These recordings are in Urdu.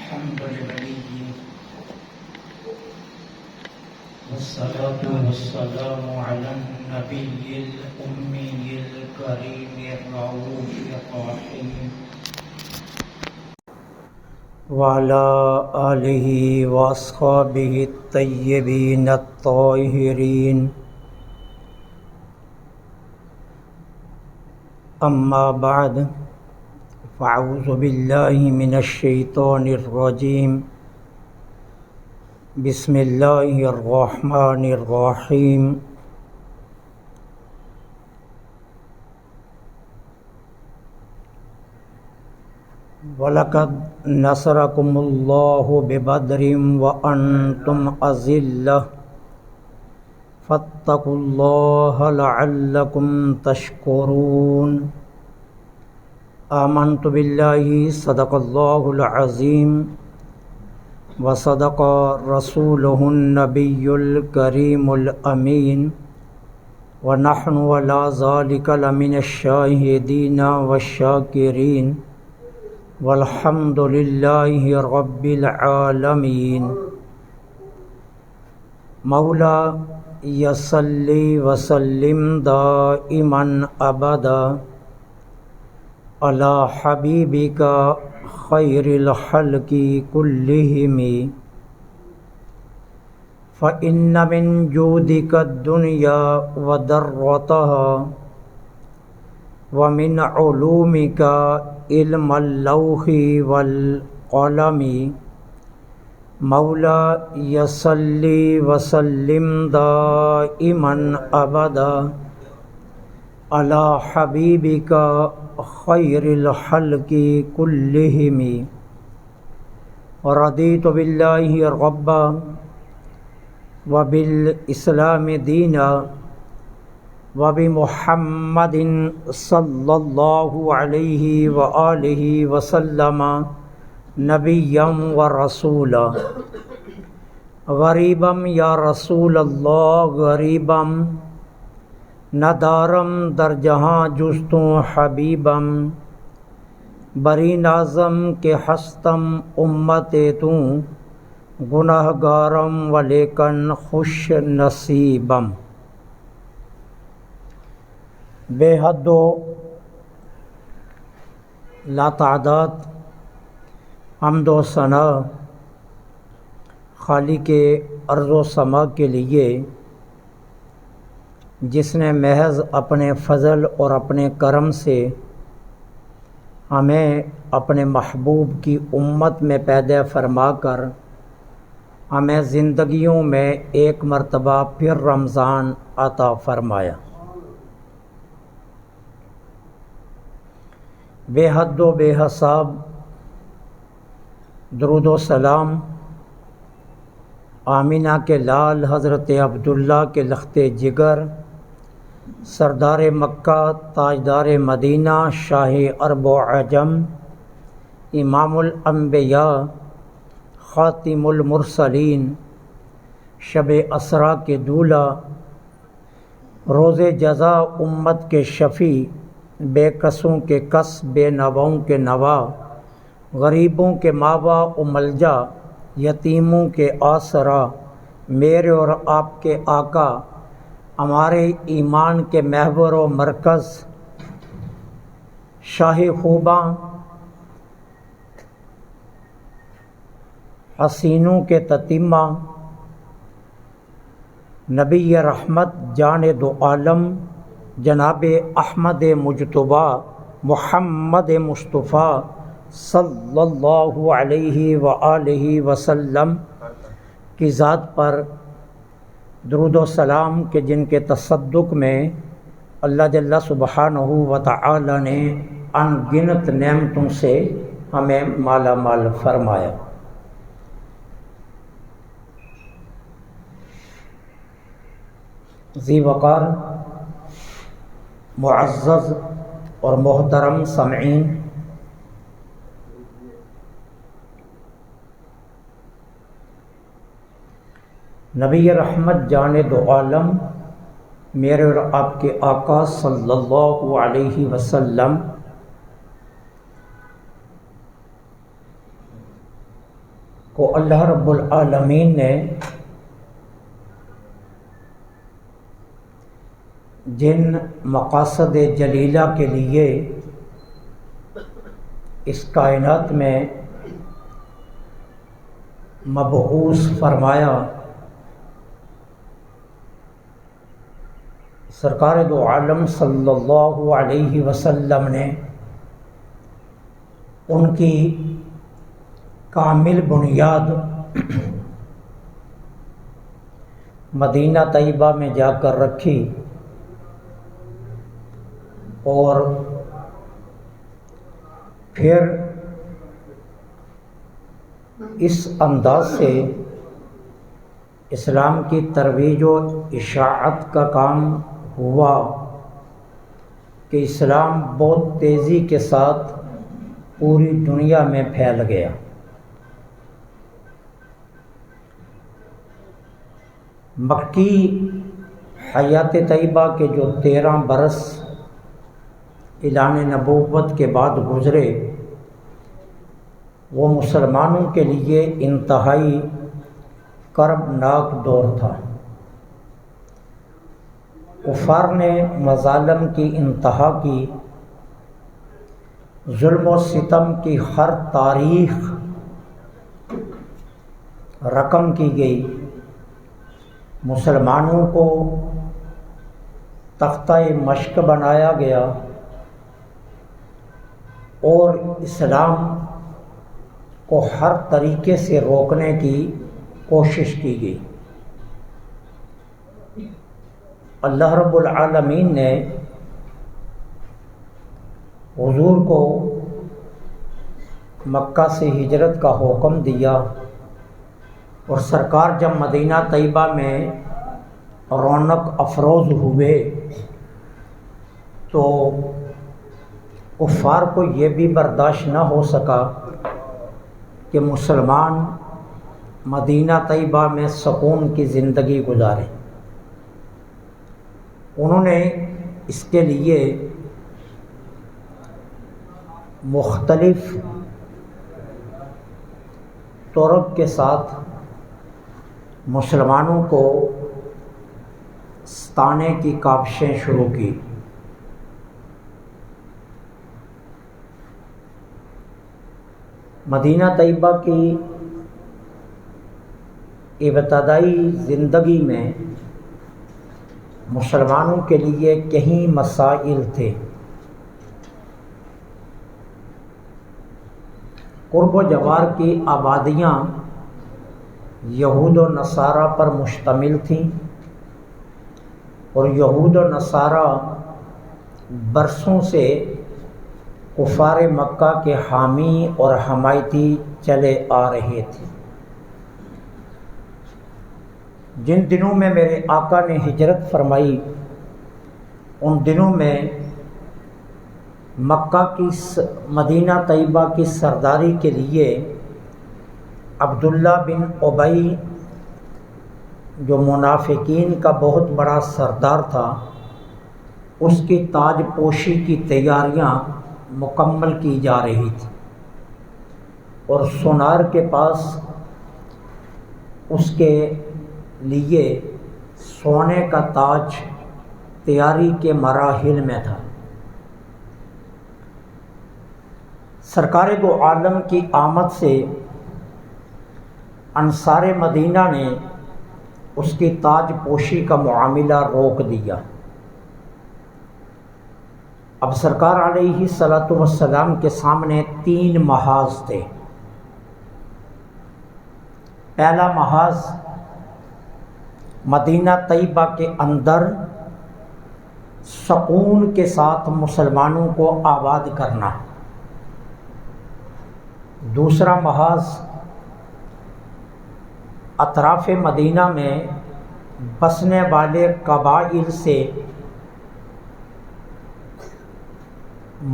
الحمد لله والصلاة والسلام على النبي الأمي الكريم الرؤوف الرحيم وعلى آله وأصحابه الطيبين الطاهرين أما بعد فأعوذ بالله من الشيطان الرجيم بسم الله الرحمن الرحيم وَلَقَدْ نَصَرَكُمُ اللَّهُ بِبَدْرٍ وَأَنْتُمْ أَذِلَّةٌ فَاتَّقُوا اللَّهَ لَعَلَّكُمْ تَشْكُرُونَ آمنت بالله صدق الله العظيم وصدق رسوله النبي الكريم الأمين ونحن على ذلك لمن الشاهدين والشاكرين والحمد لله رب العالمين مولا يصلي وسلم دائما أبدا على حبيبك خير الخلق كلهم فإن من جودك الدنيا وضرتها ومن علومك علم اللوح والقلم مولا يصلي وسلم دائما أبدا على حبيبك خير الخلق كلهم رضيت بالله ربا وبالإسلام دينا وبمحمد صلى الله عليه وآله وسلم نبيا ورسولا غريبا يا رسول الله غريبا ندارم در جہاں جستوں حبیبم بری نازم کے ہستم امت توں گناہ گارم ولیکن خوش نصیبم بے حد و لا تعداد حمد و ثنا خالق ارض و سما کے لیے جس نے محض اپنے فضل اور اپنے کرم سے ہمیں اپنے محبوب کی امت میں پیدا فرما کر ہمیں زندگیوں میں ایک مرتبہ پھر رمضان عطا فرمایا۔ بے حد و بے حساب درود و سلام آمینہ کے لال حضرت عبداللہ کے لخت جگر سردار مکہ تاجدار مدینہ شاہ عرب و عجم امام الانبیاء خاتم المرسلین شب اسرا کے دولہ روز جزا امت کے شفیع بے کسوں کے کس بے نواؤں کے نوا غریبوں کے ماوا و ملجا یتیموں کے آسرا میرے اور آپ کے آقا ہمارے ایمان کے محور و مرکز شاہ خوباں حسینوں کے تتیمہ نبی رحمت جان دو عالم جناب احمد مجتبیٰ محمد مصطفیٰ صلی اللہ علیہ وآلہ وسلم کی ذات پر درود و سلام کہ جن کے تصدق میں اللہ جل سبحانہ و تعالی نے ان گنت نعمتوں سے ہمیں مالا مال فرمایا۔ ذی وقار معزز اور محترم سامعین، نبی رحمت جان دو عالم میرے اور آپ کے آقا صلی اللہ علیہ وسلم کو اللہ رب العالمین نے جن مقاصد جلیلہ کے لیے اس کائنات میں مبعوث فرمایا، سرکار دو عالم صلی اللہ علیہ وسلم نے ان کی کامل بنیاد مدینہ طیبہ میں جا کر رکھی، اور پھر اس انداز سے اسلام کی ترویج و اشاعت کا کام ہوا کہ اسلام بہت تیزی کے ساتھ پوری دنیا میں پھیل گیا۔ مکی حیات طیبہ کے جو 13 برس اعلان نبوت کے بعد گزرے، وہ مسلمانوں کے لیے انتہائی کربناک دور تھا۔ کفار نے مظالم کی انتہا کی، ظلم و ستم کی ہر تاریخ رقم کی گئی، مسلمانوں کو تختہ مشق بنایا گیا اور اسلام کو ہر طریقے سے روکنے کی کوشش کی گئی۔ اللہ رب العالمین نے حضور کو مکہ سے ہجرت کا حکم دیا، اور سرکار جب مدینہ طیبہ میں رونق افروز ہوئے تو کفار کو یہ بھی برداشت نہ ہو سکا کہ مسلمان مدینہ طیبہ میں سکون کی زندگی گزارے۔ انہوں نے اس کے لیے مختلف طرق کے ساتھ مسلمانوں کو ستانے کی کاوشیں شروع کی۔ مدینہ طیبہ کی ابتدائی زندگی میں مسلمانوں کے لیے کئی مسائل تھے۔ قرب و جوار کی آبادیاں یہود و نصارہ پر مشتمل تھیں، اور یہود و نصارہ برسوں سے کفار مکہ کے حامی اور حمایتی چلے آ رہے تھے۔ جن دنوں میں میرے آقا نے ہجرت فرمائی، ان دنوں میں مکہ کی مدینہ طیبہ کی سرداری کے لیے عبداللہ بن ابی، جو منافقین کا بہت بڑا سردار تھا، اس کی تاج پوشی کی تیاریاں مکمل کی جا رہی تھی، اور سونار کے پاس اس کے لیے سونے کا تاج تیاری کے مراحل میں تھا۔ سرکار دو عالم کی آمد سے انصار مدینہ نے اس کی تاج پوشی کا معاملہ روک دیا۔ اب سرکار علیہ الصلوۃ والسلام کے سامنے 3 محاذ تھے۔ پہلا محاذ مدینہ طیبہ کے اندر سکون کے ساتھ مسلمانوں کو آباد کرنا، دوسرا محاذ اطراف مدینہ میں بسنے والے قبائل سے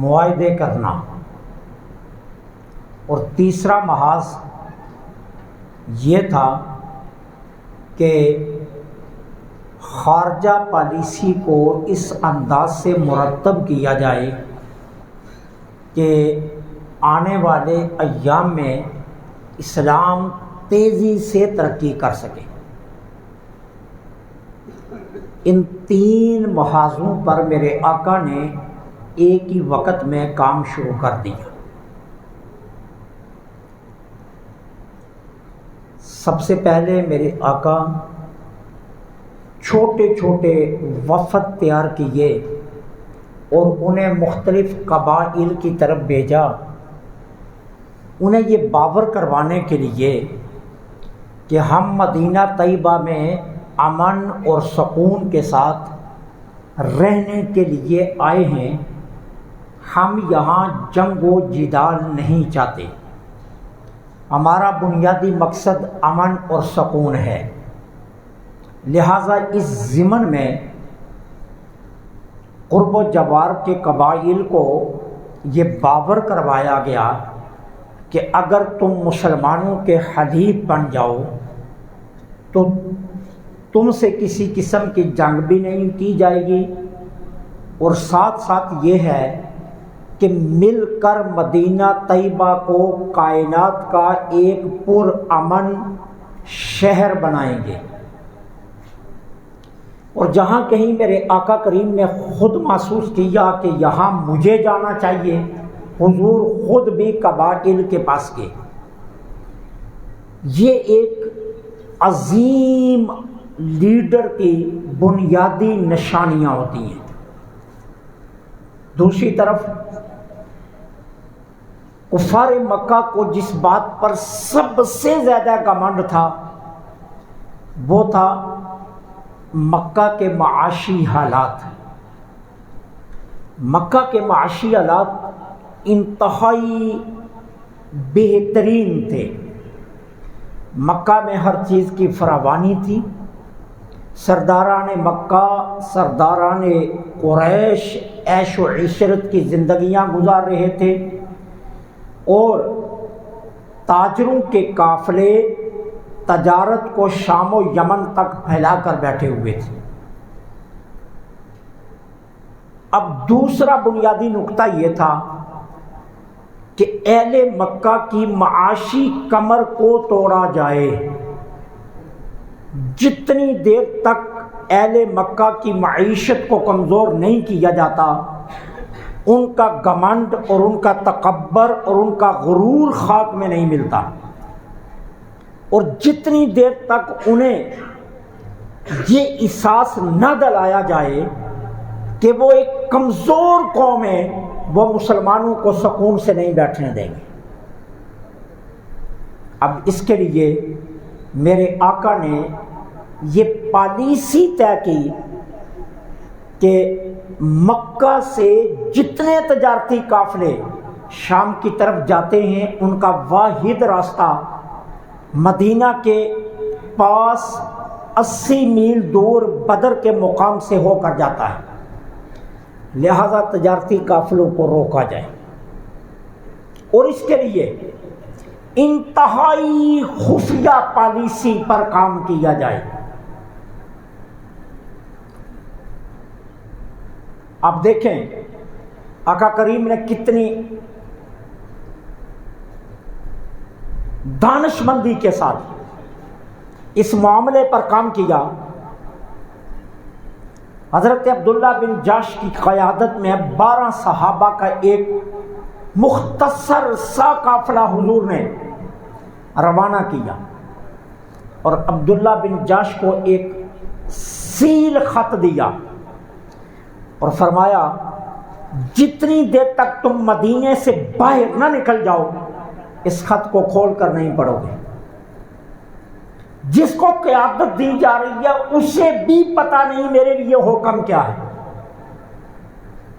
معاہدے کرنا، اور تیسرا محاذ یہ تھا کہ خارجہ پالیسی کو اس انداز سے مرتب کیا جائے کہ آنے والے ایام میں اسلام تیزی سے ترقی کر سکے۔ ان 3 محاذوں پر میرے آقا نے ایک ہی وقت میں کام شروع کر دیا۔ سب سے پہلے میرے آقا چھوٹے چھوٹے وفد تیار کیے اور انہیں مختلف قبائل کی طرف بھیجا، انہیں یہ باور کروانے کے لیے کہ ہم مدینہ طیبہ میں امن اور سکون کے ساتھ رہنے کے لیے آئے ہیں، ہم یہاں جنگ و جدال نہیں چاہتے، ہمارا بنیادی مقصد امن اور سکون ہے۔ لہٰذا اس ضمن میں قرب و جوار کے قبائل کو یہ باور کروایا گیا کہ اگر تم مسلمانوں کے حلیف بن جاؤ تو تم سے کسی قسم کی جنگ بھی نہیں کی جائے گی، اور ساتھ ساتھ یہ ہے کہ مل کر مدینہ طیبہ کو کائنات کا ایک پرامن شہر بنائیں گے۔ اور جہاں کہیں میرے آقا کریم نے خود محسوس کیا کہ یہاں مجھے جانا چاہیے، حضور خود بھی قبائل کے پاس گئے۔ یہ ایک عظیم لیڈر کی بنیادی نشانیاں ہوتی ہیں۔ دوسری طرف کفار مکہ کو جس بات پر سب سے زیادہ گھمنڈ تھا وہ تھا مکہ کے معاشی حالات۔ مکہ کے معاشی حالات انتہائی بہترین تھے۔ مکہ میں ہر چیز کی فراوانی تھی، سرداران مکہ، سرداران قریش عیش و عشرت کی زندگیاں گزار رہے تھے، اور تاجروں کے قافلے تجارت کو شام و یمن تک پھیلا کر بیٹھے ہوئے تھے۔ اب دوسرا بنیادی نقطہ یہ تھا کہ اہل مکہ کی معاشی کمر کو توڑا جائے۔ جتنی دیر تک اہل مکہ کی معیشت کو کمزور نہیں کیا جاتا، ان کا گھمنڈ اور ان کا تکبر اور ان کا غرور خاک میں نہیں ملتا، اور جتنی دیر تک انہیں یہ احساس نہ دلایا جائے کہ وہ ایک کمزور قوم ہے، وہ مسلمانوں کو سکون سے نہیں بیٹھنے دیں گے۔ اب اس کے لیے میرے آقا نے یہ پالیسی طے کی کہ مکہ سے جتنے تجارتی قافلے شام کی طرف جاتے ہیں ان کا واحد راستہ مدینہ کے پاس 80 میل دور بدر کے مقام سے ہو کر جاتا ہے، لہذا تجارتی قافلوں کو روکا جائے، اور اس کے لیے انتہائی خفیہ پالیسی پر کام کیا جائے۔ اب دیکھیں آقا کریم نے کتنی دانش مندی کے ساتھ اس معاملے پر کام کیا۔ حضرت عبداللہ بن جاش کی قیادت میں 12 صحابہ کا ایک مختصر سا قافلہ حضور نے روانہ کیا، اور عبداللہ بن جاش کو ایک سیل خط دیا اور فرمایا جتنی دیر تک تم مدینے سے باہر نہ نکل جاؤ اس خط کو کھول کر نہیں پڑھو گے۔ جس کو قیادت دی جا رہی ہے اسے بھی پتہ نہیں میرے لیے حکم کیا ہے،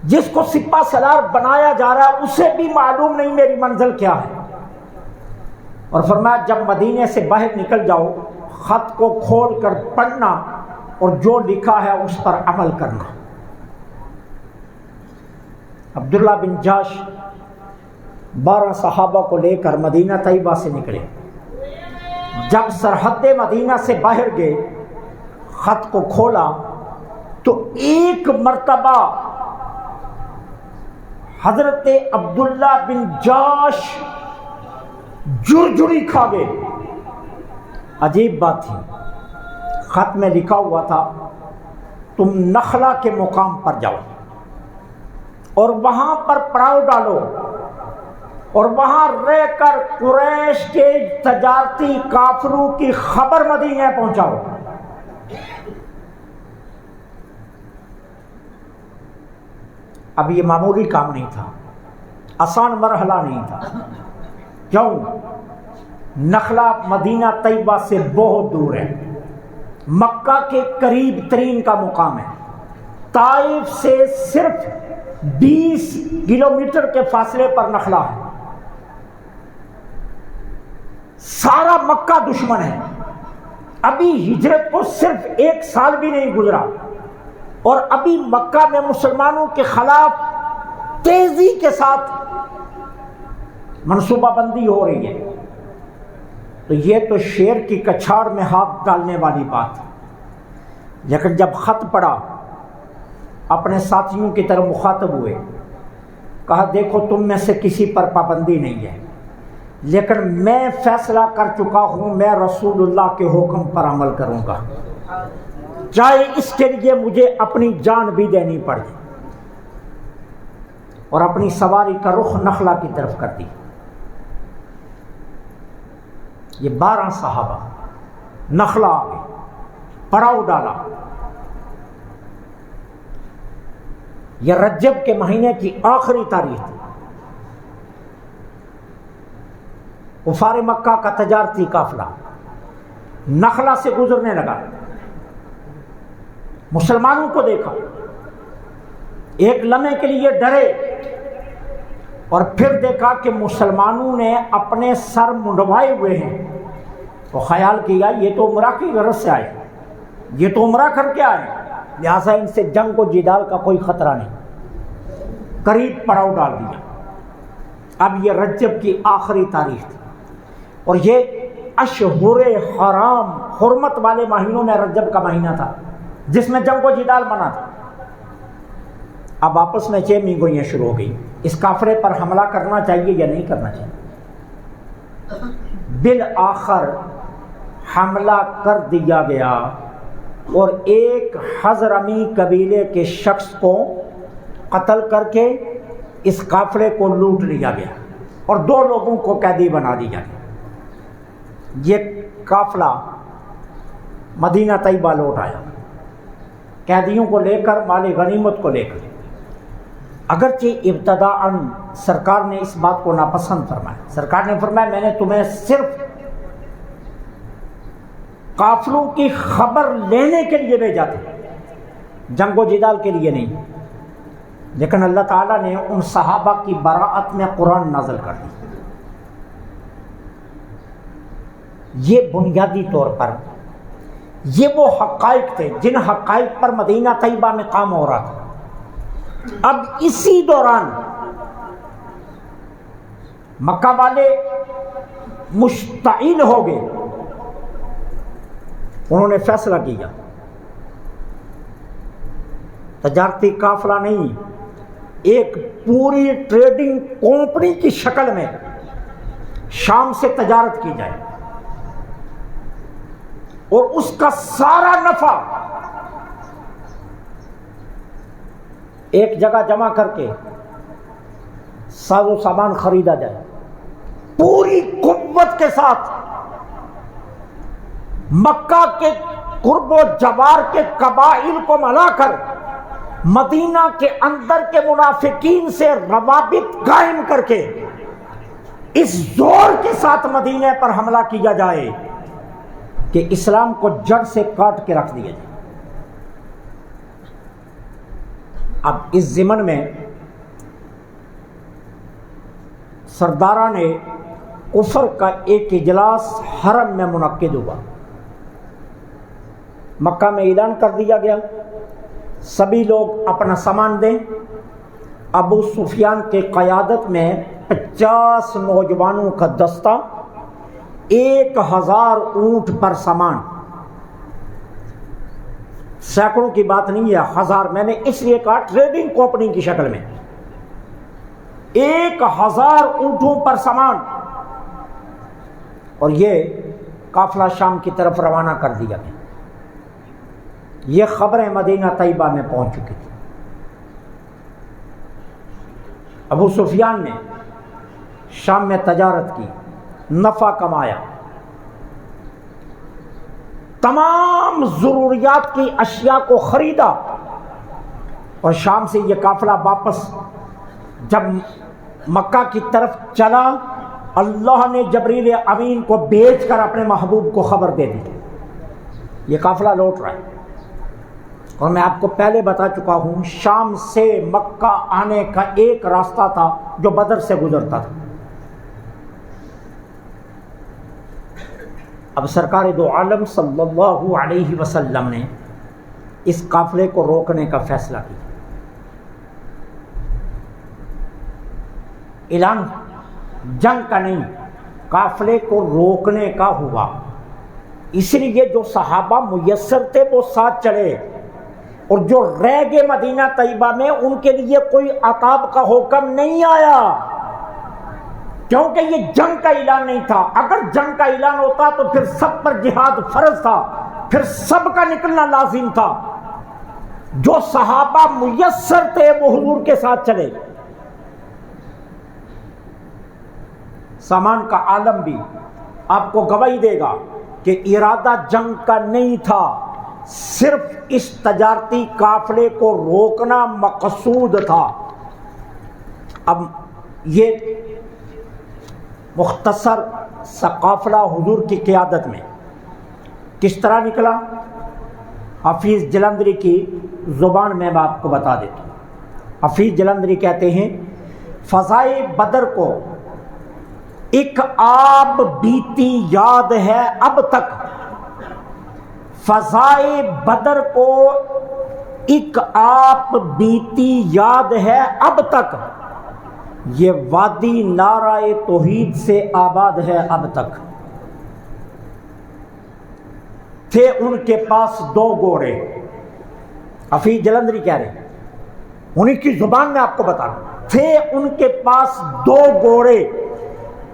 جس کو سپہ سالار بنایا جا رہا ہے اسے بھی معلوم نہیں میری منزل کیا ہے، اور فرمایا جب مدینے سے باہر نکل جاؤ خط کو کھول کر پڑھنا اور جو لکھا ہے اس پر عمل کرنا۔ عبداللہ بن جاش 12 صحابہ کو لے کر مدینہ طیبہ سے نکلے۔ جب سرحد مدینہ سے باہر گئے خط کو کھولا تو ایک مرتبہ حضرت عبداللہ بن جاش جڑجڑی کھا گئے، عجیب بات تھی، خط میں لکھا ہوا تھا تم نخلا کے مقام پر جاؤ اور وہاں پر پڑاؤ ڈالو اور وہاں رہ کر قریش کے تجارتی کافروں کی خبر مدینہ پہنچاؤ۔ اب یہ معمولی کام نہیں تھا، آسان مرحلہ نہیں تھا۔ کیوں؟ نخلا مدینہ طیبہ سے بہت دور ہے، مکہ کے قریب ترین کا مقام ہے، طائف سے صرف 20 کلومیٹر کے فاصلے پر نخلا ہے۔ سارا مکہ دشمن ہے، ابھی ہجرت کو صرف 1 سال بھی نہیں گزرا اور ابھی مکہ میں مسلمانوں کے خلاف تیزی کے ساتھ منصوبہ بندی ہو رہی ہے۔ تو یہ تو شیر کی کچھاڑ میں ہاتھ ڈالنے والی بات ہے، لیکن جب خط پڑھا اپنے ساتھیوں کی طرف مخاطب ہوئے، کہا دیکھو تم میں سے کسی پر پابندی نہیں ہے، لیکن میں فیصلہ کر چکا ہوں میں رسول اللہ کے حکم پر عمل کروں گا، چاہے اس کے لیے مجھے اپنی جان بھی دینی پڑے، اور اپنی سواری کا رخ نخلا کی طرف کر دی۔ یہ 12 صحابہ نخلا آ گئے، پڑاؤ ڈالا۔ یہ رجب کے مہینے کی آخری تاریخ تھی۔ کفار مکہ کا تجارتی قافلہ نخلا سے گزرنے لگا، مسلمانوں کو دیکھا، ایک لمحے کے لیے ڈرے اور پھر دیکھا کہ مسلمانوں نے اپنے سر منڈوائے ہوئے ہیں، تو خیال کیا یہ تو عمرہ کی غرض سے آئے، یہ تو عمرہ کر کے آئے، لہٰذا ان سے جنگ و جدال کا کوئی خطرہ نہیں، قریب پڑاؤ ڈال دیا۔ اب یہ رجب کی آخری تاریخ تھی اور یہ اشہر حرام حرمت والے مہینوں میں رجب کا مہینہ تھا جس میں جنگ و جدال منع تھا۔ اب آپس میں چہمی گوئیاں شروع ہو گئی، اس کافرے پر حملہ کرنا چاہیے یا نہیں کرنا چاہیے۔ بالآخر حملہ کر دیا گیا اور ایک حضرمی قبیلے کے شخص کو قتل کر کے اس قافلے کو لوٹ لیا گیا اور 2 لوگوں کو قیدی بنا دیا گیا۔ یہ قافلہ مدینہ طیبہ لوٹ آیا، قیدیوں کو لے کر، مال غنیمت کو لے کر۔ اگرچہ ابتداءً سرکار نے اس بات کو ناپسند فرمایا، سرکار نے فرمایا میں نے تمہیں صرف قافلوں کی خبر لینے کے لیے بھیجا تھا، جنگ و جدال کے لیے نہیں۔ لیکن اللہ تعالیٰ نے ان صحابہ کی براءت میں قرآن نازل کر دی۔ یہ بنیادی طور پر یہ وہ حقائق تھے جن حقائق پر مدینہ طیبہ میں کام ہو رہا تھا۔ اب اسی دوران مکہ والے مشتعل ہو گئے، انہوں نے فیصلہ کیا تجارتی قافلہ نہیں، ایک پوری ٹریڈنگ کمپنی کی شکل میں شام سے تجارت کی جائے اور اس کا سارا نفع ایک جگہ جمع کر کے ساز و سامان خریدا جائے، پوری قوت کے ساتھ مکہ کے قرب و جوار کے قبائل کو ملا کر مدینہ کے اندر کے منافقین سے روابط قائم کر کے اس زور کے ساتھ مدینہ پر حملہ کیا جائے کہ اسلام کو جڑ سے کاٹ کے رکھ دیا جائے۔ اب اس ضمن میں سرداران کفر کا ایک اجلاس حرم میں منعقد ہوا، مکہ میں اعلان کر دیا گیا سبھی لوگ اپنا سامان دیں۔ ابو سفیان کے قیادت میں 50 نوجوانوں کا دستہ، 1000 اونٹ پر سامان، سینکڑوں کی بات نہیں ہے، 1000، میں نے اس لیے کہا ٹریڈنگ کمپنی کی شکل میں 1000 اونٹوں پر سامان، اور یہ قافلہ شام کی طرف روانہ کر دیا گیا۔ یہ خبریں مدینہ طیبہ میں پہنچ چکی تھی۔ ابو سفیان نے شام میں تجارت کی، نفع کمایا، تمام ضروریات کی اشیاء کو خریدا، اور شام سے یہ قافلہ واپس جب مکہ کی طرف چلا، اللہ نے جبریل امین کو بھیج کر اپنے محبوب کو خبر دے دی یہ قافلہ لوٹ رہا ہے۔ اور میں آپ کو پہلے بتا چکا ہوں، شام سے مکہ آنے کا ایک راستہ تھا جو بدر سے گزرتا تھا۔ اب سرکار دو عالم صلی اللہ علیہ وسلم نے اس قافلے کو روکنے کا فیصلہ کیا۔ اعلان جنگ کا نہیں، قافلے کو روکنے کا ہوا۔ اس لیے جو صحابہ میسر تھے وہ ساتھ چلے، اور جو رہ گئے مدینہ طیبہ میں ان کے لیے کوئی عقاب کا حکم نہیں آیا، کیونکہ یہ جنگ کا اعلان نہیں تھا۔ اگر جنگ کا اعلان ہوتا تو پھر سب پر جہاد فرض تھا، پھر سب کا نکلنا لازم تھا۔ جو صحابہ میسر تھے وہ حضور کے ساتھ چلے۔ سامان کا عالم بھی آپ کو گواہی دے گا کہ ارادہ جنگ کا نہیں تھا، صرف اس تجارتی قافلے کو روکنا مقصود تھا۔ اب یہ مختصر سا قافلہ حضور کی قیادت میں کس طرح نکلا، حفیظ جلندری کی زبان میں آپ کو بتا دیتا ہوں۔ حفیظ جلندری کہتے ہیں، فضائے بدر کو ایک آب بیتی یاد ہے اب تک، فضائے بدر کو ایک آب بیتی یاد ہے اب تک، یہ وادی نعرہ توحید سے آباد ہے اب تک۔ تھے ان کے پاس دو گھوڑے، حفیظ جلندری کہہ رہے ہیں، انہیں کی زبان میں آپ کو بتا رہا ہوں، تھے ان کے پاس دو گھوڑے،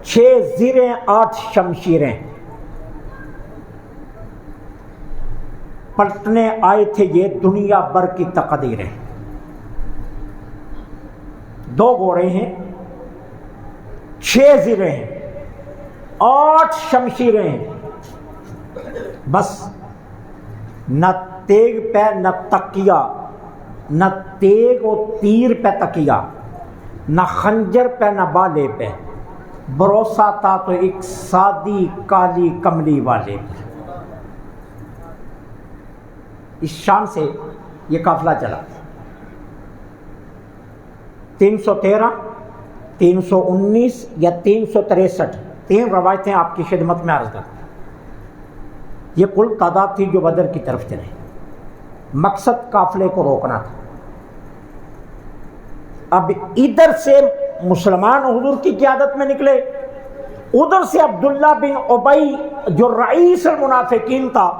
6 زیریں 8 شمشیریں، پلٹنے آئے تھے یہ دنیا بھر کی تقدیریں۔ دو گھوڑے ہیں، 6 زیریں ہیں، 8 شمشیریں ہیں، بس نہ تیگ پہ نہ تکیہ، نہ تیگ و تیر پہ تکیہ، نہ خنجر پہ نہ بالے پہ، بھروسہ تھا تو ایک سادی کالی کملی والے پہ۔ اس شان سے یہ قافلہ چلا۔ 313 319 یا 363 3 روایتیں آپ کی خدمت میں عرض کرتا ہوں۔ یہ کل تعداد تھی جو بدر کی طرف چلے۔ مقصد قافلے کو روکنا تھا۔ اب ادھر سے مسلمان حضور کی قیادت میں نکلے، ادھر سے عبداللہ بن ابی جو رئیس المنافقین تھا،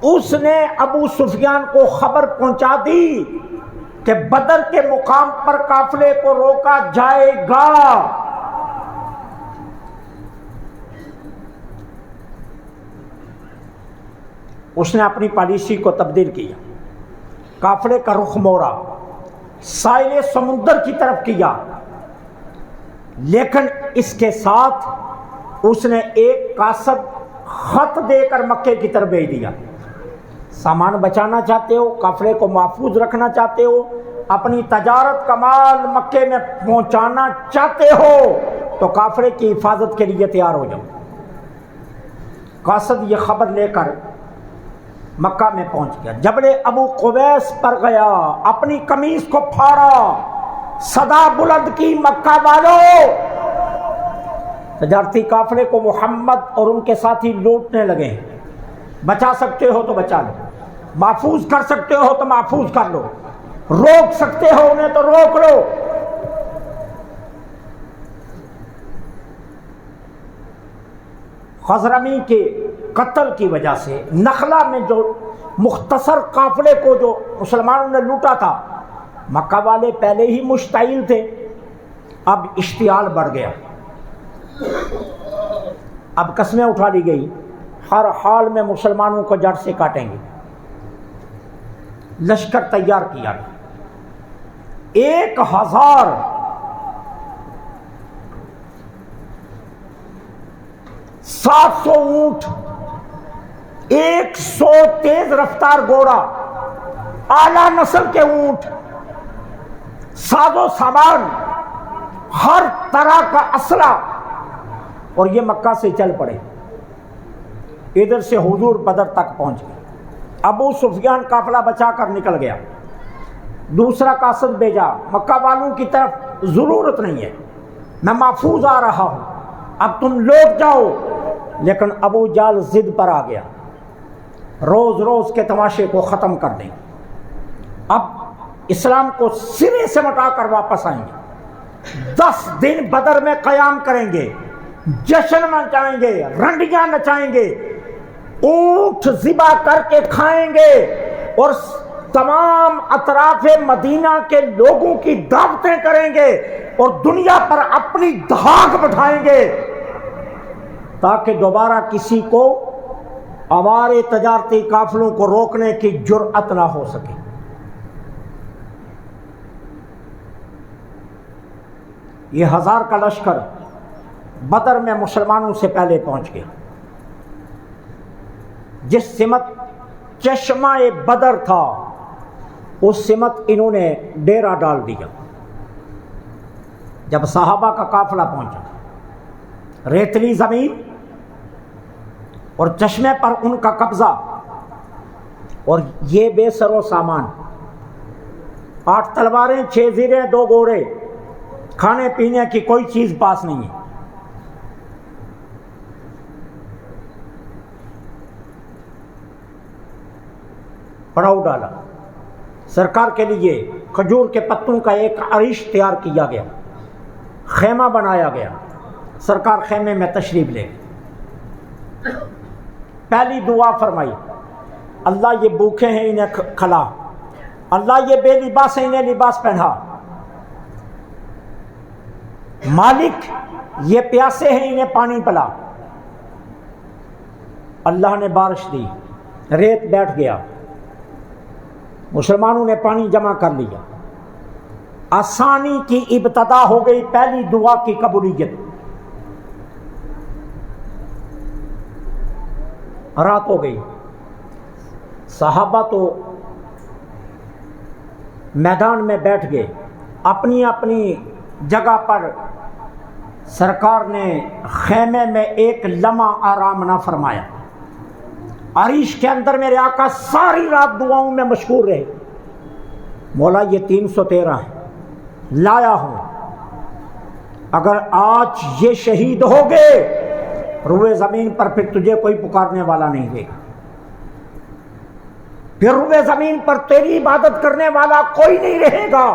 اس نے ابو سفیان کو خبر پہنچا دی کہ بدر کے مقام پر قافلے کو روکا جائے گا۔ اس نے اپنی پالیسی کو تبدیل کیا، قافلے کا رخ موڑا، ساحل سمندر کی طرف کیا، لیکن اس کے ساتھ اس نے ایک قاصد خط دے کر مکے کی طرف بھیج دیا۔ سامان بچانا چاہتے ہو، قافلے کو محفوظ رکھنا چاہتے ہو، اپنی تجارت کا مال مکے میں پہنچانا چاہتے ہو تو قافلے کی حفاظت کے لیے تیار ہو جاؤ۔ قاصد یہ خبر لے کر مکہ میں پہنچ گیا، جبل ابو قبیس پر گیا، اپنی قمیص کو پھاڑا، صدا بلند کی، مکہ والوں تجارتی قافلے کو محمد اور ان کے ساتھی لوٹنے لگے، بچا سکتے ہو تو بچا لو، محفوظ کر سکتے ہو تو محفوظ کر لو، روک سکتے ہو انہیں تو روک لو۔ خضرمی کے قتل کی وجہ سے نخلا میں جو مختصر قافلے کو جو مسلمانوں نے لوٹا تھا، مکہ والے پہلے ہی مشتعل تھے، اب اشتعال بڑھ گیا، اب قسمیں اٹھا لی گئی ہر حال میں مسلمانوں کو جڑ سے کاٹیں گے۔ لشکر تیار کیا، 1700 اونٹ، 100 تیز رفتار گھوڑا، اعلی نسل کے اونٹ، ساز و سامان، ہر طرح کا اسلحہ، اور یہ مکہ سے چل پڑے۔ ادھر سے حضور بدر تک پہنچ گئے۔ ابو سفیان قافلہ بچا کر نکل گیا، دوسرا قاصد بھیجا، مکہ والوں کی طرف ضرورت نہیں ہے، میں محفوظ آ رہا ہوں، اب تم لوٹ جاؤ۔ لیکن ابو جال ضد پر آ گیا، روز روز کے تماشے کو ختم کر دیں، اب اسلام کو سرے سے مٹا کر واپس آئیں گے، 10 دن بدر میں قیام کریں گے، جشن منائیں گے، رنڈیاں نچائیں گے، اونٹ ذبح کر کے کھائیں گے، اور تمام اطراف مدینہ کے لوگوں کی دعوتیں کریں گے، اور دنیا پر اپنی دھاک بٹھائیں گے، تاکہ دوبارہ کسی کو ہمارے تجارتی قافلوں کو روکنے کی جرأت نہ ہو سکے۔ یہ 1000 کا لشکر بدر میں مسلمانوں سے پہلے پہنچ گیا۔ جس سمت چشمہ بدر تھا اس سمت انہوں نے ڈیرا ڈال دیا۔ جب صحابہ کا قافلہ پہنچا، ریتلی زمین اور چشمے پر ان کا قبضہ، اور یہ بے سر و سامان، 8 تلواریں، 6 زیریں، 2 گھوڑے، کھانے پینے کی کوئی چیز پاس نہیں ہے۔ پڑاؤ ڈالا، سرکار کے لیے کھجور کے پتوں کا ایک عریش تیار کیا گیا، خیمہ بنایا گیا، سرکار خیمے میں تشریف لے گئے۔ پہلی دعا فرمائی، اللہ یہ بھوکے ہیں انہیں کھلا، اللہ یہ بے لباس ہیں انہیں لباس پہنا، مالک یہ پیاسے ہیں انہیں پانی پلا۔ اللہ نے بارش دی، ریت بیٹھ گیا، مسلمانوں نے پانی جمع کر لیا، آسانی کی ابتدا ہو گئی، پہلی دعا کی قبولیت۔ رات ہو گئی، صحابہ تو میدان میں بیٹھ گئے اپنی اپنی جگہ پر۔ سرکار نے خیمے میں ایک لمحہ آرام نہ فرمایا، عریش کے اندر میرے آقا ساری رات دعاؤں میں مشغول رہے۔ مولا یہ 313 ہے، لایا ہوں، اگر آج یہ شہید ہو گئے روئے زمین پر پھر تجھے کوئی پکارنے والا نہیں دے گا، پھر روئے زمین پر تیری عبادت کرنے والا کوئی نہیں رہے گا،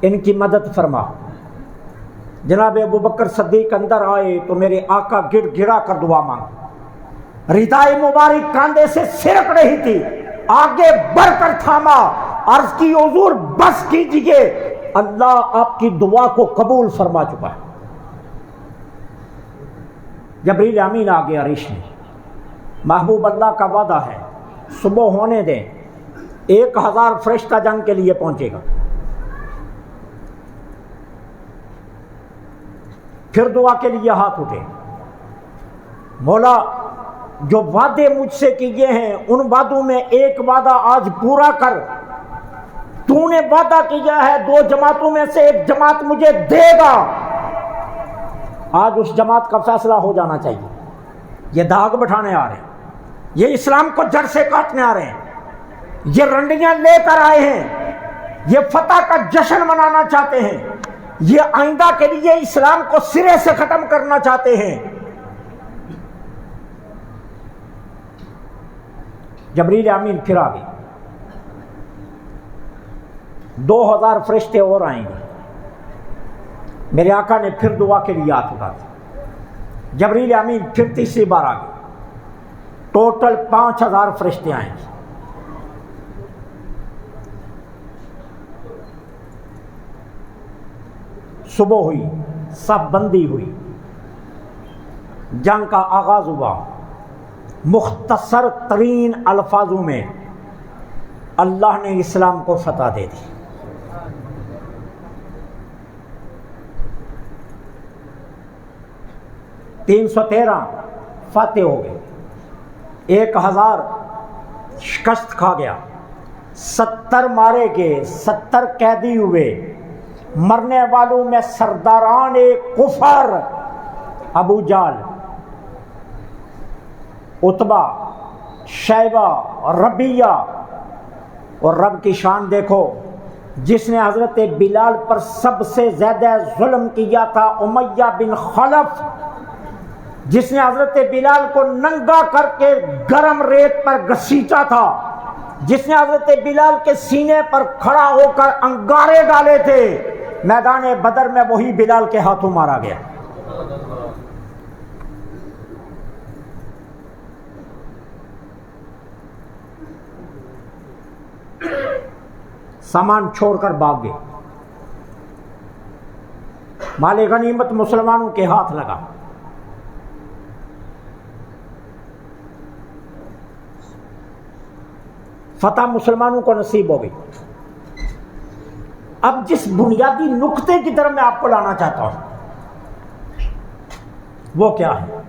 ان کی مدد فرما۔ جناب ابوبکر صدیق اندر آئے تو میرے آقا گڑ گڑا کر دعا مانگ، ردائے مبارک کاندھے سے سرک رہی تھی، آگے بڑھ کر تھاما، عرض کی حضور بس کیجئے، اللہ آپ کی دعا کو قبول فرما چکا ہے۔ جبریل امین آ گیا عریش میں، محبوب اللہ کا وعدہ ہے صبح ہونے دیں 1000 فرشتہ جنگ کے لیے پہنچے گا۔ پھر دعا کے لیے ہاتھ اٹھے، مولا جو وعدے مجھ سے کیے ہیں ان وعدوں میں ایک وعدہ آج پورا کر، تو نے وعدہ کیا ہے 2 جماعتوں میں سے ایک جماعت مجھے دے گا، آج اس جماعت کا فیصلہ ہو جانا چاہیے۔ یہ داغ بٹھانے آ رہے ہیں، یہ اسلام کو جڑ سے کاٹنے آ رہے ہیں، یہ رنڈیاں لے کر آئے ہیں، یہ فتح کا جشن منانا چاہتے ہیں، یہ آئندہ کے لیے اسلام کو سرے سے ختم کرنا چاہتے ہیں۔ جبریل امین پھر آ گئے، 2000 فرشتے اور آئیں گے۔ میرے آقا نے پھر دعا کے لیے ہاتھ اٹھا دیا، جبریل امین پھر تیسری بار آ گئے، ٹوٹل 5000 فرشتے آئیں گے۔ صبح ہوئی، سب بندی ہوئی، جنگ کا آغاز ہوا، مختصر ترین الفاظوں میں اللہ نے اسلام کو فتح دے دی۔ 313 فاتح ہو گئے، 1000 شکست کھا گیا، 70 مارے گئے، 70 قیدی ہوئے۔ مرنے والوں میں سرداران کفر ابو جہل، عتبہ، شیبہ، ربیہ، اور رب کی شان دیکھو، جس نے حضرت بلال پر سب سے زیادہ ظلم کیا تھا امیہ بن خلف، جس نے حضرت بلال کو ننگا کر کے گرم ریت پر گھسیٹا تھا، جس نے حضرت بلال کے سینے پر کھڑا ہو کر انگارے ڈالے تھے، میدان بدر میں وہی بلال کے ہاتھوں مارا گیا۔ سامان چھوڑ کر بھاگ گئے، مال غنیمت مسلمانوں کے ہاتھ لگا۔ فتح مسلمانوں کو نصیب ہو گئی۔ اب جس بنیادی نقطے کی طرف میں آپ کو لانا چاہتا ہوں وہ کیا ہے؟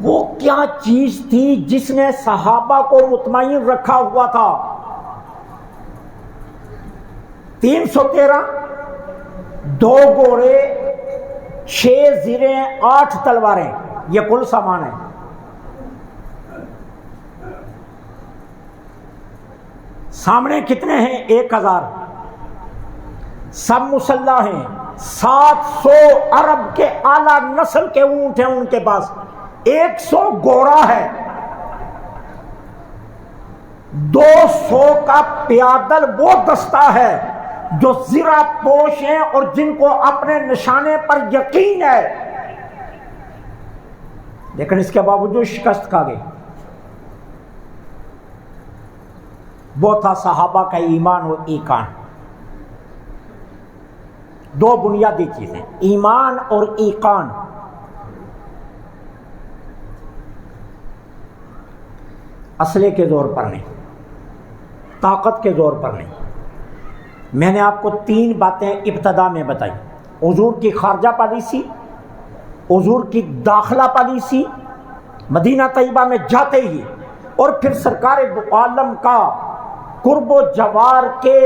وہ کیا چیز تھی جس نے صحابہ کو مطمئن رکھا ہوا تھا؟ 313 2 گھوڑے، 6 زریں، 8 تلواریں، یہ کل سامان ہے۔ سامنے کتنے ہیں؟ 1000، سب مسلح ہیں، 700 عرب کے اعلیٰ نسل کے اونٹ ہیں ان کے پاس، 100 گھوڑا ہے، 200 کا پیادل وہ دستہ ہے جو زرہ پوش ہیں اور جن کو اپنے نشانے پر یقین ہے، لیکن اس کے باوجود شکست کھا گئی۔ وہ تھا صحابہ کا ایمان و ایقان، 2 بنیادی چیزیں، ایمان اور ایقان۔ اسلحے کے زور پر نہیں، طاقت کے زور پر نہیں۔ میں نے آپ کو 3 باتیں ابتدا میں بتائی، حضور کی خارجہ پالیسی، حضور کی داخلہ پالیسی مدینہ طیبہ میں جاتے ہی، اور پھر سرکار دو عالم کا قرب و جوار کے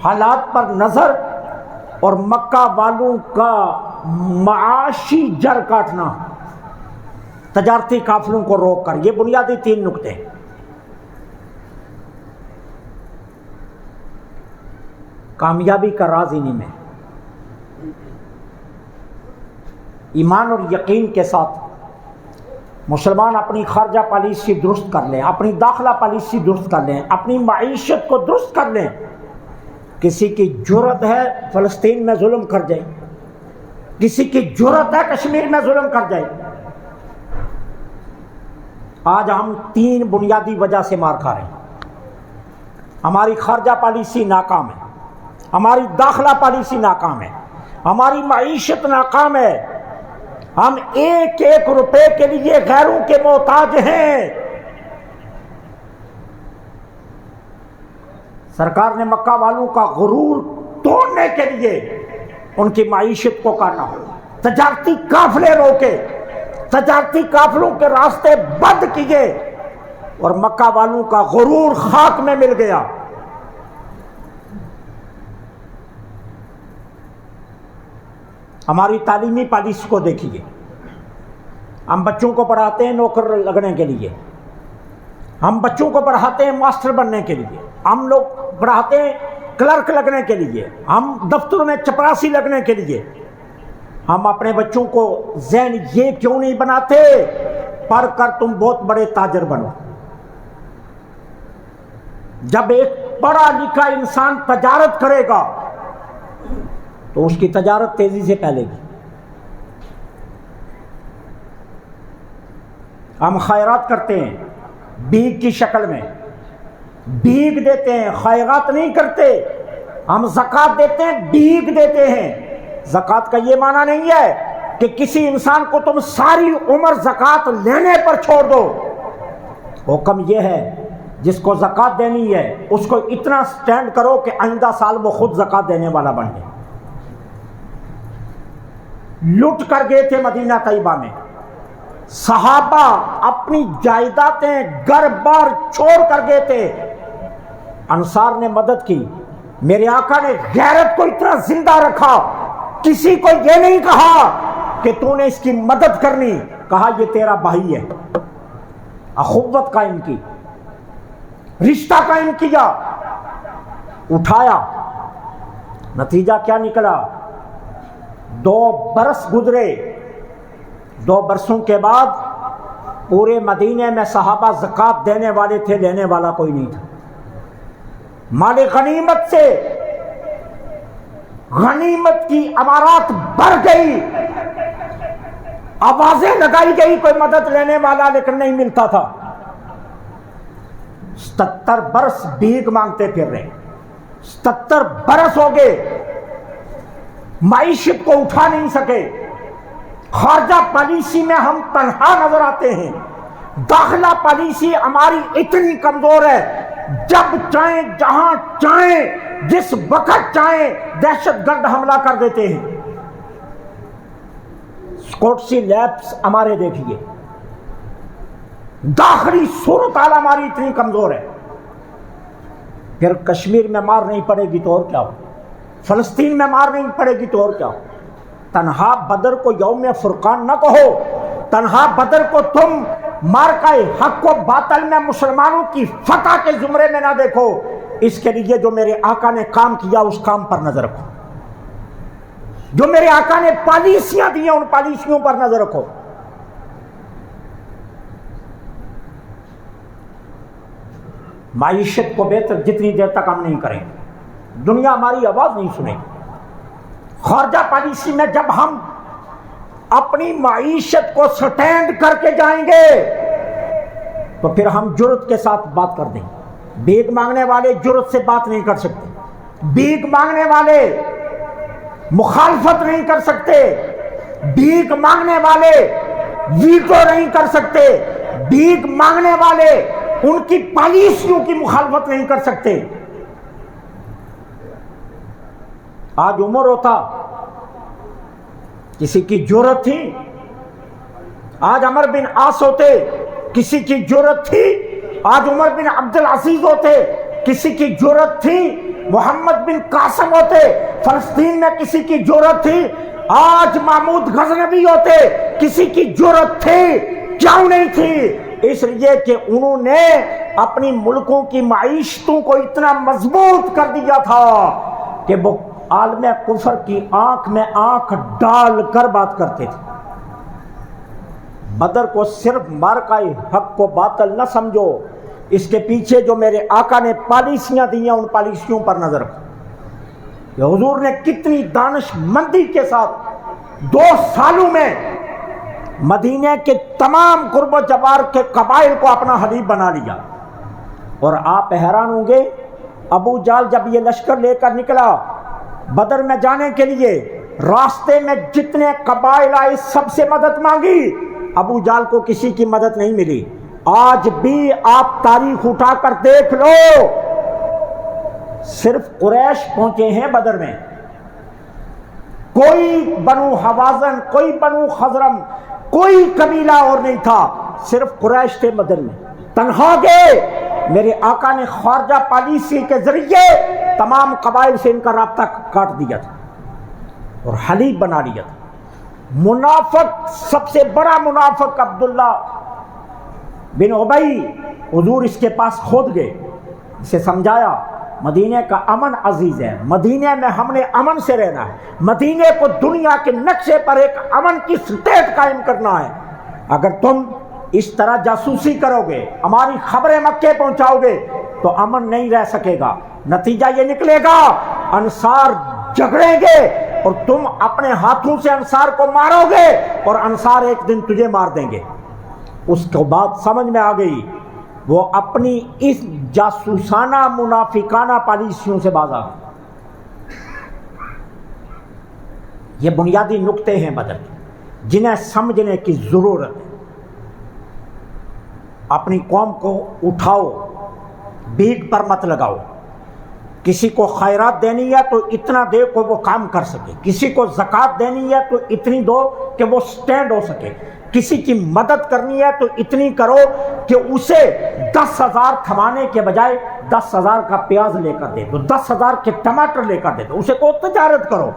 حالات پر نظر، اور مکہ والوں کا معاشی جڑ کاٹنا تجارتی قافلوں کو روک کر۔ یہ بنیادی 3 نقطے۔ کامیابی کا راز انہی میں، ایمان اور یقین کے ساتھ مسلمان اپنی خارجہ پالیسی درست کر لیں، اپنی داخلہ پالیسی درست کر لیں، اپنی معیشت کو درست کر لیں۔ کسی کی جرأت ہے فلسطین میں ظلم کر جائے، کسی کی جرأت ہے کشمیر میں ظلم کر جائے۔ آج ہم 3 بنیادی وجہ سے مار کھا رہے ہیں۔ ہماری خارجہ پالیسی ناکام ہے، ہماری داخلہ پالیسی ناکام ہے، ہماری معیشت ناکام ہے، ہم 1 روپے کے لیے غیروں کے محتاج ہیں۔ سرکار نے مکہ والوں کا غرور توڑنے کے لیے ان کی معیشت کو کاٹا، تجارتی قافلے روکے، تجارتی قافلوں کے راستے بند کیے، اور مکہ والوں کا غرور خاک میں مل گیا۔ ہماری تعلیمی پالیسی کو دیکھیے، ہم بچوں کو پڑھاتے ہیں نوکر لگنے کے لیے، ہم بچوں کو پڑھاتے ہیں ماسٹر بننے کے لیے، ہم لوگ پڑھاتے ہیں کلرک لگنے کے لیے، ہم دفتروں میں چپراسی لگنے کے لیے۔ ہم اپنے بچوں کو ذہن یہ کیوں نہیں بناتے پڑھ کر تم بہت بڑے تاجر بنو؟ جب ایک پڑھا لکھا انسان تجارت کرے گا تو اس کی تجارت تیزی سے پھیلے گی۔ ہم خیرات کرتے ہیں بھیک کی شکل میں، بھیک دیتے ہیں، خیرات نہیں کرتے۔ ہم زکوٰۃ دیتے ہیں، بھیک دیتے ہیں۔ زکوٰۃ کا یہ معنی نہیں ہے کہ کسی انسان کو تم ساری عمر زکوٰۃ لینے پر چھوڑ دو، حکم یہ ہے جس کو زکوٰۃ دینی ہے اس کو اتنا سٹینڈ کرو کہ آئندہ سال وہ خود زکوٰۃ دینے والا بن جائے۔ لٹ کر گئے تھے مدینہ طیبہ میں، صحابہ اپنی جائیدادیں گھر بار چھوڑ کر گئے تھے، انصار نے مدد کی۔ میرے آقا نے غیرت کو اتنا زندہ رکھا، کسی کو یہ نہیں کہا کہ تو نے اس کی مدد کرنی، کہا یہ تیرا بھائی ہے، اخوت قائم کی، رشتہ قائم کیا، اٹھایا۔ نتیجہ کیا نکلا؟ 2 برس گزرے، 2 برسوں کے بعد پورے مدینے میں صحابہ زکوٰۃ دینے والے تھے، لینے والا کوئی نہیں تھا۔ مال غنیمت سے غنیمت کی امارات بڑھ گئی، آوازیں لگائی گئی، کوئی مدد لینے والا لیکن نہیں ملتا تھا۔ 77 برس بھیک مانگتے پھر رہے، 77 برس ہو گئے، معیشت کو اٹھا نہیں سکے۔ خارجہ پالیسی میں ہم تنہا نظر آتے ہیں، داخلہ پالیسی ہماری اتنی کمزور ہے، جب چاہیں جہاں چاہیں جس وقت چاہیں دہشت گرد حملہ کر دیتے ہیں۔ سکوٹسی لیبس ہمارے دیکھیے، داخلی صورتحال ہماری اتنی کمزور ہے۔ پھر کشمیر میں مار نہیں پڑے گی تو اور کیا ہو، فلسطین میں مار نہیں پڑے گی تو اور کیا ہو۔ تنہا بدر کو یوم فرقان نہ کہو، تنہا بدر کو تم مارکہ حق و باطل میں مسلمانوں کی فتح کے زمرے میں نہ دیکھو۔ اس کے لیے جو میرے آقا نے کام کیا اس کام پر نظر رکھو، جو میرے آقا نے پالیسیاں دی ہیں ان پالیسیوں پر نظر رکھو۔ معیشت کو بہتر جتنی دیر تک ہم نہیں کریں گے، دنیا ہماری آواز نہیں سنے گی۔ خارجہ پالیسی میں جب ہم اپنی معیشت کو سٹینڈ کر کے جائیں گے تو پھر ہم جرأت کے ساتھ بات کر دیں گے۔ بھیک مانگنے والے جرأت سے بات نہیں کر سکتے، بھیک مانگنے والے مخالفت نہیں کر سکتے، بھیک مانگنے والے ویٹو نہیں کر سکتے، بھیک مانگنے والے ان کی پالیسیوں کی مخالفت نہیں کر سکتے۔ آج عمر ہوتا کسی کی جرأت تھی، آج عمر بن عاص ہوتے کسی کی جرأت تھی، آج عمر بن عبد العزیز ہوتے کسی کی جرأت تھی، محمد بن قاسم ہوتے فلسطین میں کسی کی جرأت تھی، آج محمود غزنوی ہوتے کسی کی جرأت تھی۔ کیوں نہیں تھی؟ اس لیے کہ انہوں نے اپنی ملکوں کی معیشتوں کو اتنا مضبوط کر دیا تھا کہ وہ عالم کفر کی آنکھ میں آنکھ ڈال کر بات کرتے تھے۔ بدر کو صرف مارکہ حق و باطل نہ سمجھو، اس کے پیچھے جو میرے آقا نے پالیسیاں دی ہیں ان پالیسیوں پر نظر رکھو کہ حضور نے کتنی دانش مندی کے ساتھ 2 سالوں میں مدینے کے تمام قرب و جوار کے قبائل کو اپنا حلیف بنا لیا۔ اور آپ حیران ہوں گے، ابو جہل جب یہ لشکر لے کر نکلا بدر میں جانے کے لیے، راستے میں جتنے قبائل آئے سب سے مدد مانگی، ابو جہل کو کسی کی مدد نہیں ملی۔ آج بھی آپ تاریخ اٹھا کر دیکھ لو، صرف قریش پہنچے ہیں بدر میں، کوئی بنو حوازن، کوئی بنو خزرم، کوئی قبیلہ اور نہیں تھا، صرف قریش تھے بدر میں، تنہا گئے۔ میرے آقا نے خارجہ پالیسی کے ذریعے تمام قبائل سے ان کا رابطہ کاٹ دیا تھا اور حلیف بنا لیا تھا۔ منافق، سب سے بڑا منافق عبداللہ بن ابی، حضور اس کے پاس خود گئے، اسے سمجھایا مدینے کا امن عزیز ہے، مدینے میں ہم نے امن سے رہنا ہے، مدینے کو دنیا کے نقشے پر ایک امن کی سٹیٹ قائم کرنا ہے۔ اگر تم اس طرح جاسوسی کرو گے، ہماری خبریں مکے پہنچاؤ گے تو امن نہیں رہ سکے گا۔ نتیجہ یہ نکلے گا انصار جھگڑیں گے اور تم اپنے ہاتھوں سے انصار کو مارو گے اور انصار ایک دن تجھے مار دیں گے۔ اس کو بات سمجھ میں آ گئی، وہ اپنی اس جاسوسانہ منافقانہ پالیسیوں سے باز آ گئے۔ یہ بنیادی نقطے ہیں بدر کے۔ جنہیں سمجھنے کی ضرورت ہے۔ اپنی قوم کو اٹھاؤ، بھیک پر مت لگاؤ۔ کسی کو خیرات دینی ہے تو اتنا دے کہ وہ کام کر سکے، کسی کو زکوٰۃ دینی ہے تو اتنی دو کہ وہ سٹینڈ ہو سکے، کسی کی مدد کرنی ہے تو اتنی کرو کہ اسے 10,000 تھمانے کے بجائے 10,000 کا پیاز لے کر دے دو، 10,000 کے ٹماٹر لے کر دے دو، اسے کو تجارت کرو،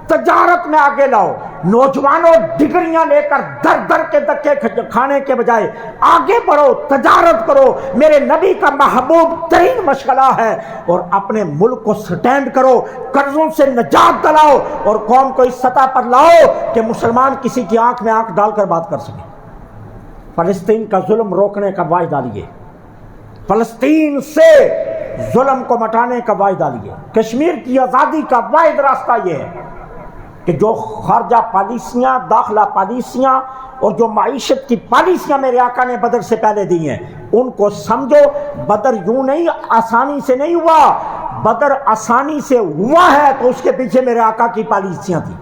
تجارت میں آگے لاؤ۔ نوجوانوں ڈگریاں لے کر در در کے دھکے کھانے کے بجائے آگے بڑھو، تجارت کرو۔ میرے نبی کا محبوب ترین مشغلہ ہے، اور اپنے ملک کو سٹینڈ کرو، قرضوں سے نجات دلاؤ، اور قوم کو اس سطح پر لاؤ کہ مسلمان کسی کی آنکھ میں آنکھ ڈال کر بات کر سکے۔ فلسطین کا ظلم روکنے کا وعدہ ڈالیے، فلسطین سے ظلم کو مٹانے کا وعدہ ڈالیے، کشمیر کی آزادی کا واحد راستہ یہ ہے کہ جو خارجہ پالیسیاں، داخلہ پالیسیاں اور جو معیشت کی پالیسیاں میرے آقا نے بدر سے پہلے دی ہیں ان کو سمجھو۔ بدر یوں نہیں آسانی سے نہیں ہوا، بدر آسانی سے ہوا ہے تو اس کے پیچھے میرے آقا کی پالیسیاں تھیں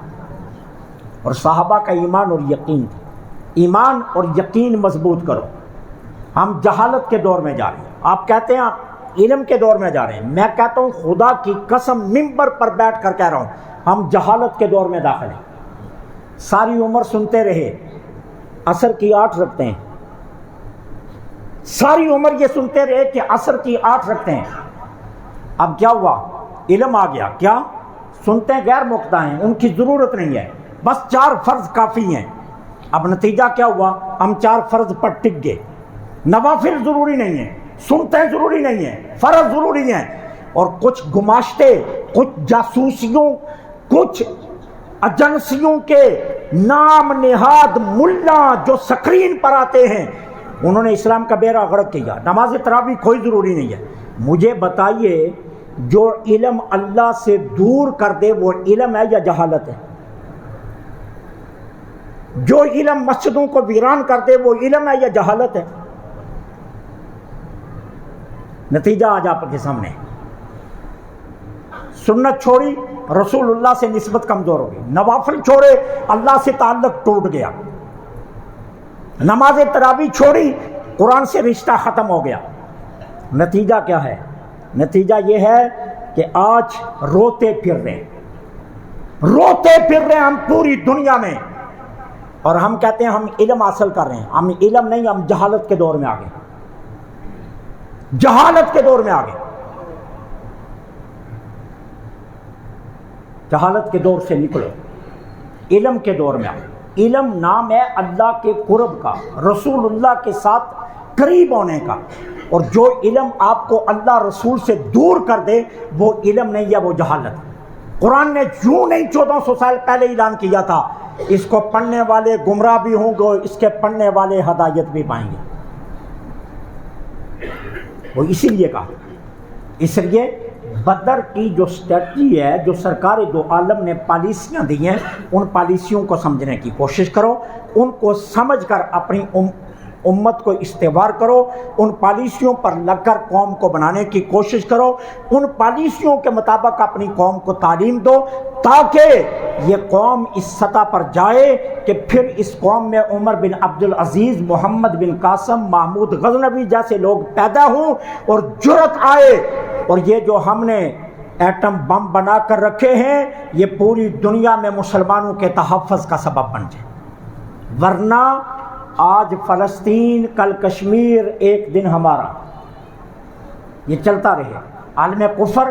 اور صحابہ کا ایمان اور یقین تھی۔ ایمان اور یقین مضبوط کرو۔ ہم جہالت کے دور میں جا رہے ہیں، آپ کہتے ہیں آپ علم کے دور میں جا رہے ہیں، میں کہتا ہوں خدا کی قسم ممبر پر بیٹھ کر کہہ رہا ہوں ہم جہالت کے دور میں داخل ہیں۔ ساری عمر سنتے رہے عصر کی 8 رکھتے ہیں، ساری عمر یہ سنتے رہے کہ عصر کی 8 رکھتے ہیں۔ اب کیا ہوا؟ علم آ گیا، کیا سنتے ہیں غیر مقتدہ ہیں، ان کی ضرورت نہیں ہے، بس 4 فرض کافی ہیں۔ اب نتیجہ کیا ہوا؟ ہم 4 فرض پر ٹک گئے، نوافل ضروری نہیں ہیں، سنتے ضروری نہیں ہیں، فرض ضروری ہیں، اور کچھ گماشتے، کچھ جاسوسیوں، کچھ ایجنسیوں کے نام نہاد ملا جو سکرین پر آتے ہیں انہوں نے اسلام کا بیڑا غرق کیا۔ نماز تراویح کوئی ضروری نہیں ہے۔ مجھے بتائیے جو علم اللہ سے دور کر دے وہ علم ہے یا جہالت ہے؟ جو علم مسجدوں کو ویران کر دے وہ علم ہے یا جہالت ہے؟ نتیجہ آج آپ کے سامنے، سنت چھوڑی رسول اللہ سے نسبت کمزور ہو گئی، نوافل چھوڑے اللہ سے تعلق ٹوٹ گیا، نماز تراویح چھوڑی قرآن سے رشتہ ختم ہو گیا۔ نتیجہ کیا ہے؟ نتیجہ یہ ہے کہ آج روتے پھر رہے ہم پوری دنیا میں، اور ہم کہتے ہیں ہم علم حاصل کر رہے ہیں۔ ہم علم نہیں، ہم جہالت کے دور میں آ گئے، جہالت کے دور میں آ گئے۔ جہالت کے دور سے نکلو، علم کے دور میں آؤ۔ علم نام ہے اللہ کے قرب کا، رسول اللہ کے ساتھ قریب ہونے کا، اور جو علم آپ کو اللہ رسول سے دور کر دے وہ علم نہیں ہے، وہ جہالت۔ قرآن نے یوں نہیں 1400 سال پہلے اعلان کیا تھا اس کو پڑھنے والے گمراہ بھی ہوں گے، اس کے پڑھنے والے ہدایت بھی پائیں گے، وہ اسی لیے کہا۔ اس لیے بدر کی جو اسٹریٹجی ہے، جو سرکار دو عالم نے پالیسیاں دی ہیں، ان پالیسیوں کو سمجھنے کی کوشش کرو، ان کو سمجھ کر اپنی امت کو استوار کرو، ان پالیسیوں پر لگ کر قوم کو بنانے کی کوشش کرو، ان پالیسیوں کے مطابق اپنی قوم کو تعلیم دو تاکہ یہ قوم اس سطح پر جائے کہ پھر اس قوم میں عمر بن عبدالعزیز، محمد بن قاسم، محمود غزنوی جیسے لوگ پیدا ہوں اور جرأت آئے، اور یہ جو ہم نے ایٹم بم بنا کر رکھے ہیں یہ پوری دنیا میں مسلمانوں کے تحفظ کا سبب بن جائے۔ ورنہ آج فلسطین، کل کشمیر، ایک دن ہمارا، یہ چلتا رہے۔ عالم کفر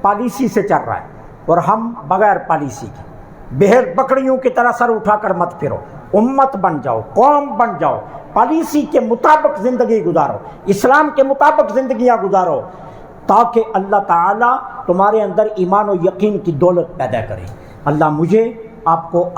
پالیسی سے چل رہا ہے اور ہم بغیر پالیسی کے بہر بکریوں کی طرح سر اٹھا کر مت پھرو، امت بن جاؤ، قوم بن جاؤ، پالیسی کے مطابق زندگی گزارو، اسلام کے مطابق زندگیاں گزارو، تاکہ اللہ تعالیٰ تمہارے اندر ایمان و یقین کی دولت پیدا کرے۔ اللہ مجھے آپ کو